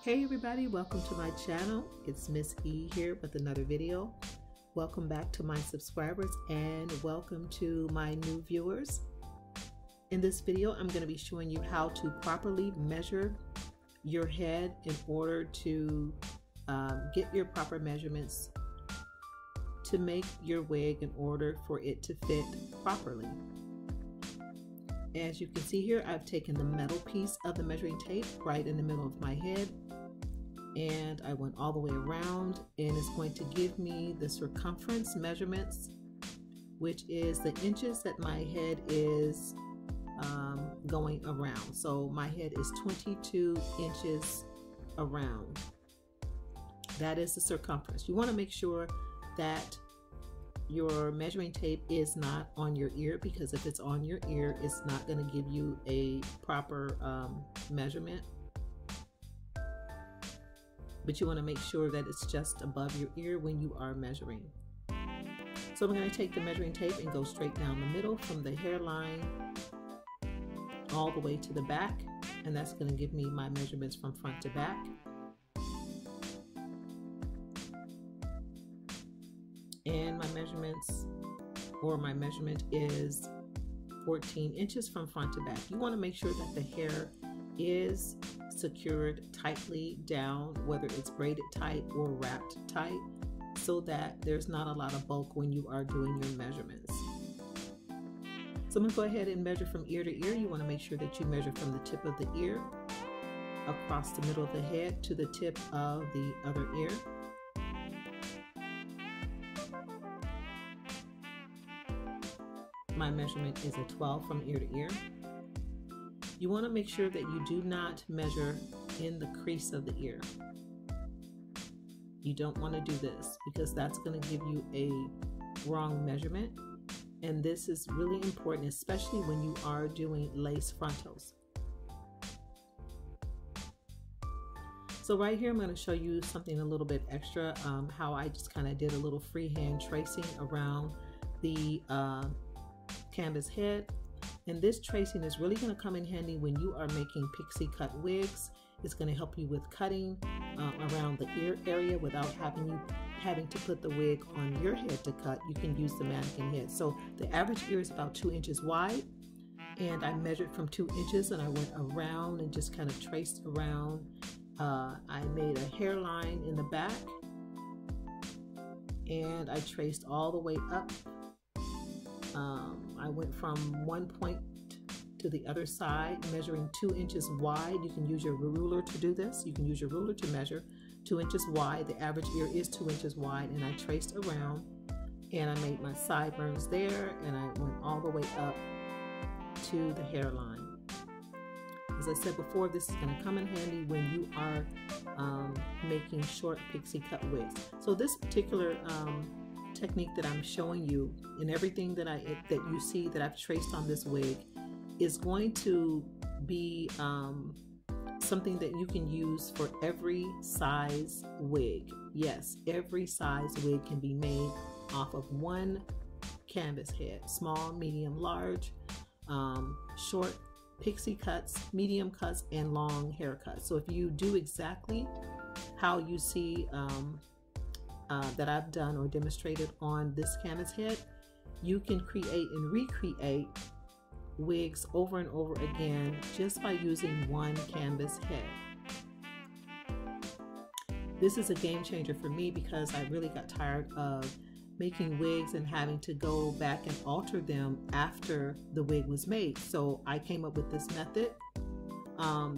Hey everybody, welcome to my channel. It's Miss E here with another video. Welcome back to my subscribers and welcome to my new viewers. In this video, I'm going to be showing you how to properly measure your head in order to get your proper measurements to make your wig in order for it to fit properly. As you can see here, I've taken the metal piece of the measuring tape right in the middle of my head, and I went all the way around, and it's going to give me the circumference measurements, which is the inches that my head is going around. So my head is 22 inches around. That is the circumference. You want to make sure that your measuring tape is not on your ear, because if it's on your ear, it's not going to give you a proper measurement. But you want to make sure that it's just above your ear when you are measuring. So I'm going to take the measuring tape and go straight down the middle from the hairline all the way to the back, and that's going to give me my measurements from front to back. And my measurements, or my measurement, is 14 inches from front to back. You want to make sure that the hair is secured tightly down, whether it's braided tight or wrapped tight, so that there's not a lot of bulk when you are doing your measurements. So I'm going to go ahead and measure from ear to ear. You want to make sure that you measure from the tip of the ear across the middle of the head to the tip of the other ear. My measurement is a 12 from ear to ear. You want to make sure that you do not measure in the crease of the ear. You don't want to do this, because that's going to give you a wrong measurement. And this is really important, especially when you are doing lace frontals. So right here, I'm going to show you something a little bit extra, how I just kind of did a little freehand tracing around the canvas head. And this tracing is really going to come in handy when you are making pixie cut wigs. It's going to help you with cutting around the ear area without having to put the wig on your head to cut. You can use the mannequin head. So the average ear is about 2 inches wide, and I measured from 2 inches, and I went around and just kind of traced around. I made a hairline in the back, and I traced all the way up. I went from one point to the other side, measuring 2 inches wide. You can use your ruler to do this. You can use your ruler to measure 2 inches wide. The average ear is 2 inches wide, and I traced around, and I made my sideburns there, and I went all the way up to the hairline. As I said before, this is going to come in handy when you are making short pixie cut wigs. So this particular technique that I'm showing you, and everything that you see that I've traced on this wig, is going to be something that you can use for every size wig. Yes, every size wig can be made off of one canvas head: small, medium, large, short pixie cuts, medium cuts, and long haircuts. So if you do exactly how you see that I've done or demonstrated on this canvas head, you can create and recreate wigs over and over again just by using one canvas head. This is a game changer for me, because I really got tired of making wigs and having to go back and alter them after the wig was made. So I came up with this method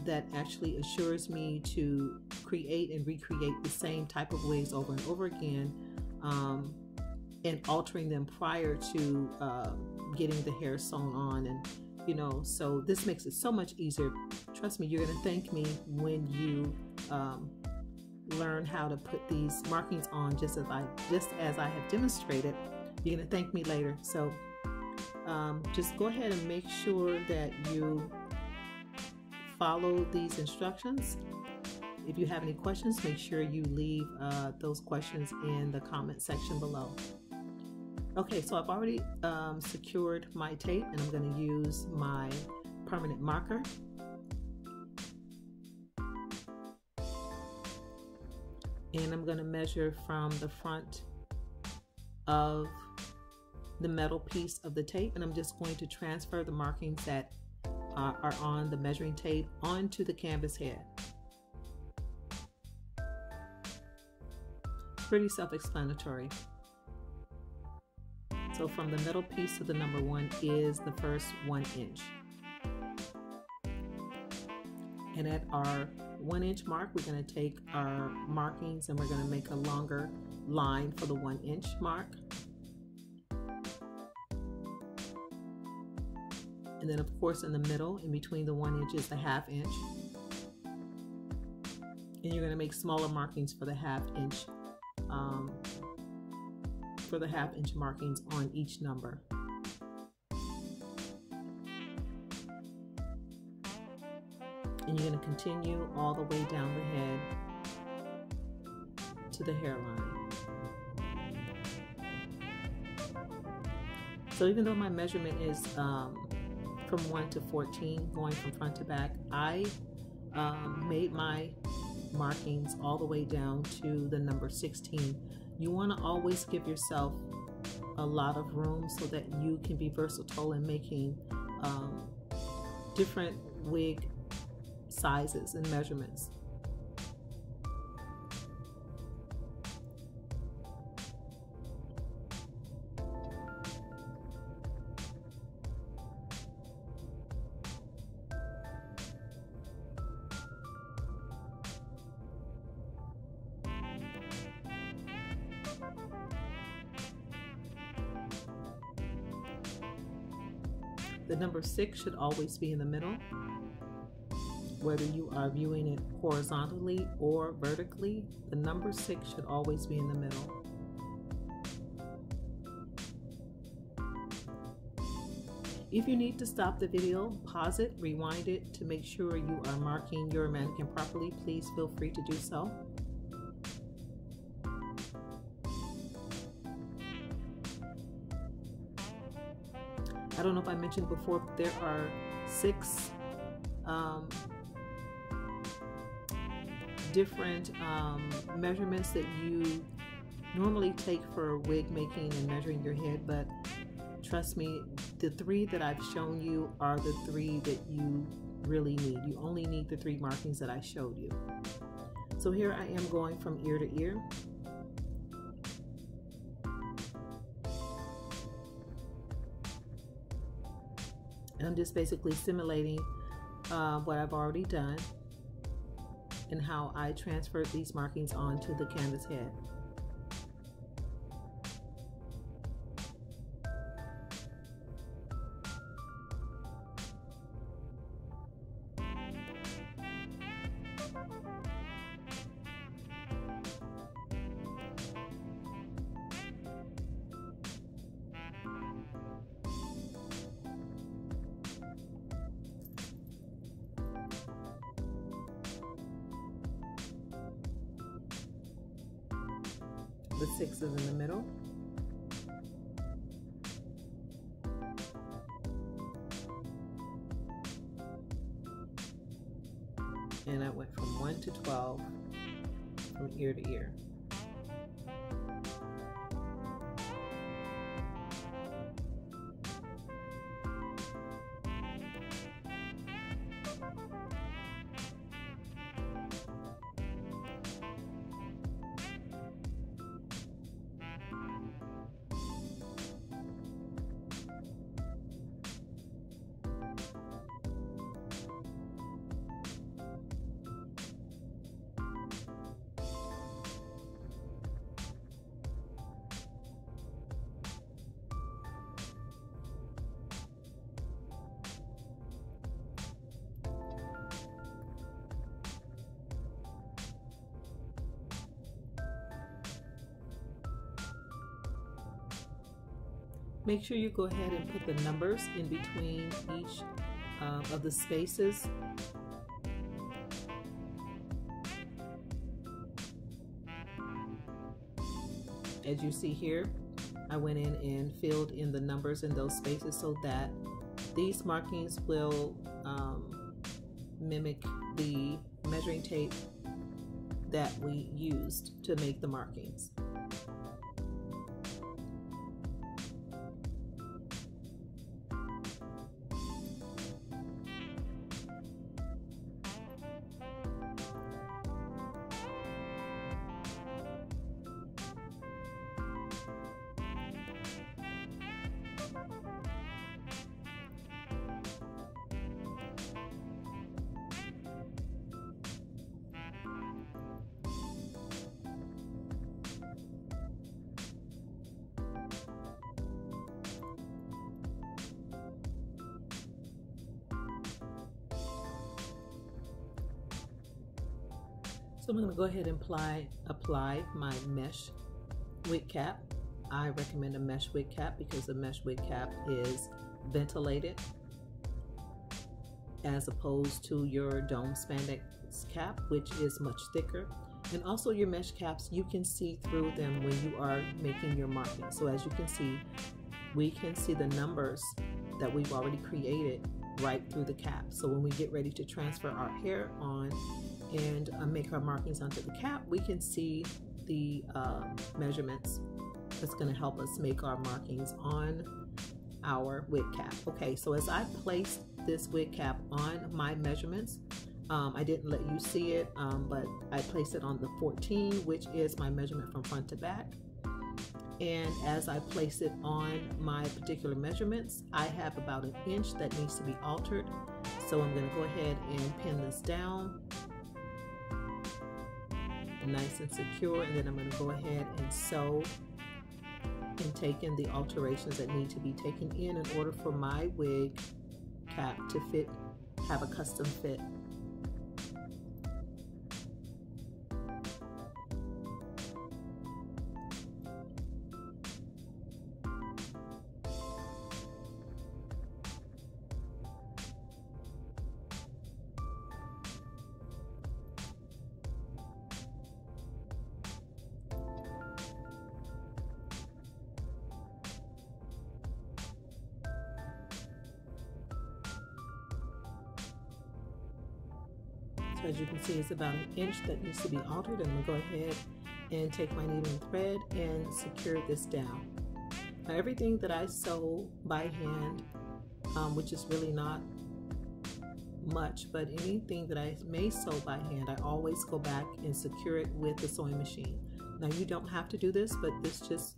that actually assures me to create and recreate the same type of wigs over and over again, and altering them prior to getting the hair sewn on. And so this makes it so much easier. Trust me, you're going to thank me when you learn how to put these markings on just as I have demonstrated. You're going to thank me later. So just go ahead and make sure that you follow these instructions. If you have any questions, make sure you leave those questions in the comment section below. Okay, so I've already secured my tape, and I'm going to use my permanent marker. And I'm going to measure from the front of the metal piece of the tape, and I'm just going to transfer the markings that are on the measuring tape onto the canvas head. Pretty self-explanatory. So from the middle piece to the number 1 is the first 1 inch. And at our 1 inch mark, we're going to take our markings and we're going to make a longer line for the 1 inch mark. And then of course in the middle, in between the 1 inch, is the 1/2 inch. And you're going to make smaller markings for the 1/2 inch, markings on each number. And you're going to continue all the way down the head to the hairline. So even though my measurement is from 1 to 14, going from front to back, I made my markings all the way down to the number 16. You want to always give yourself a lot of room so that you can be versatile in making different wig sizes and measurements. The number 6 should always be in the middle. Whether you are viewing it horizontally or vertically, the number 6 should always be in the middle. If you need to stop the video, pause it, rewind it to make sure you are marking your mannequin properly, please feel free to do so. I don't know if I mentioned before, but there are 6 different measurements that you normally take for wig making and measuring your head, but trust me, the 3 that I've shown you are the 3 that you really need. You only need the 3 markings that I showed you. So here I am going from ear to ear. And I'm just basically simulating what I've already done and how I transferred these markings onto the canvas head. The 6 is in the middle. And I went from 1 to 12 from ear to ear. Make sure you go ahead and put the numbers in between each of the spaces. As you see here, I went in and filled in the numbers in those spaces so that these markings will mimic the measuring tape that we used to make the markings. So I'm going to go ahead and apply my mesh wig cap. I recommend a mesh wig cap because the mesh wig cap is ventilated as opposed to your dome spandex cap, which is much thicker. And also your mesh caps, you can see through them when you are making your markings. So as you can see, we can see the numbers that we've already created right through the cap. So when we get ready to transfer our hair on and make our markings onto the cap, we can see the measurements that's going to help us make our markings on our wig cap. Okay, so as I placed this wig cap on my measurements, I didn't let you see it, but I placed it on the 14, which is my measurement from front to back. And as I place it on my particular measurements, I have about an inch that needs to be altered. So I'm going to go ahead and pin this down nice and secure, and then I'm going to go ahead and sew and take in the alterations that need to be taken in order for my wig cap to fit, have a custom fit. So as you can see, it's about an inch that needs to be altered. I'm going to go ahead and take my needle and thread and secure this down. Now everything that I sew by hand, which is really not much, but anything that I may sew by hand, I always go back and secure it with the sewing machine. Now you don't have to do this, but this just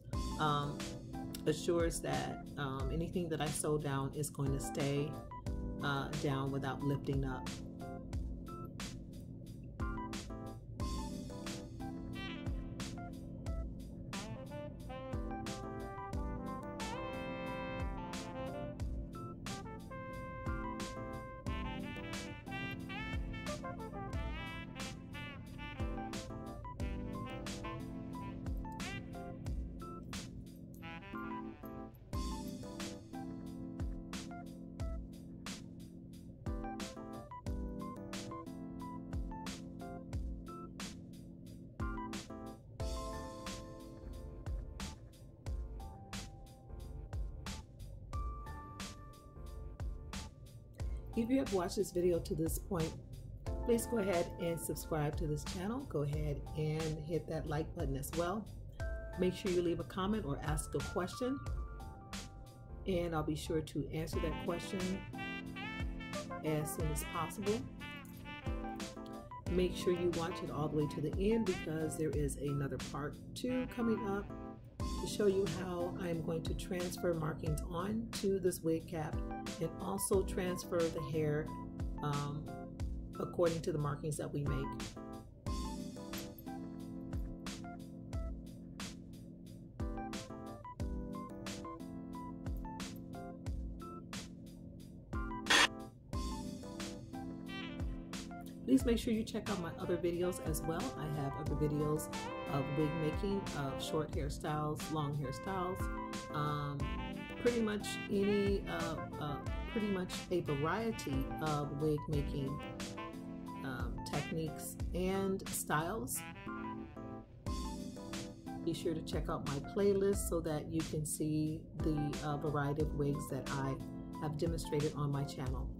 assures that anything that I sew down is going to stay down without lifting up. If you have watched this video to this point, please go ahead and subscribe to this channel. Go ahead and hit that like button as well. Make sure you leave a comment or ask a question, and I'll be sure to answer that question as soon as possible. Make sure you watch it all the way to the end because there is another part 2 coming up to show you how I'm going to transfer markings onto this wig cap and also transfer the hair according to the markings that we make. Please make sure you check out my other videos as well. I have other videos of wig making, of short hairstyles, long hairstyles, pretty much a variety of wig making techniques and styles. Be sure to check out my playlist so that you can see the variety of wigs that I have demonstrated on my channel.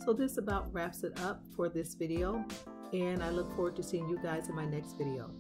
So this about wraps it up for this video, and I look forward to seeing you guys in my next video.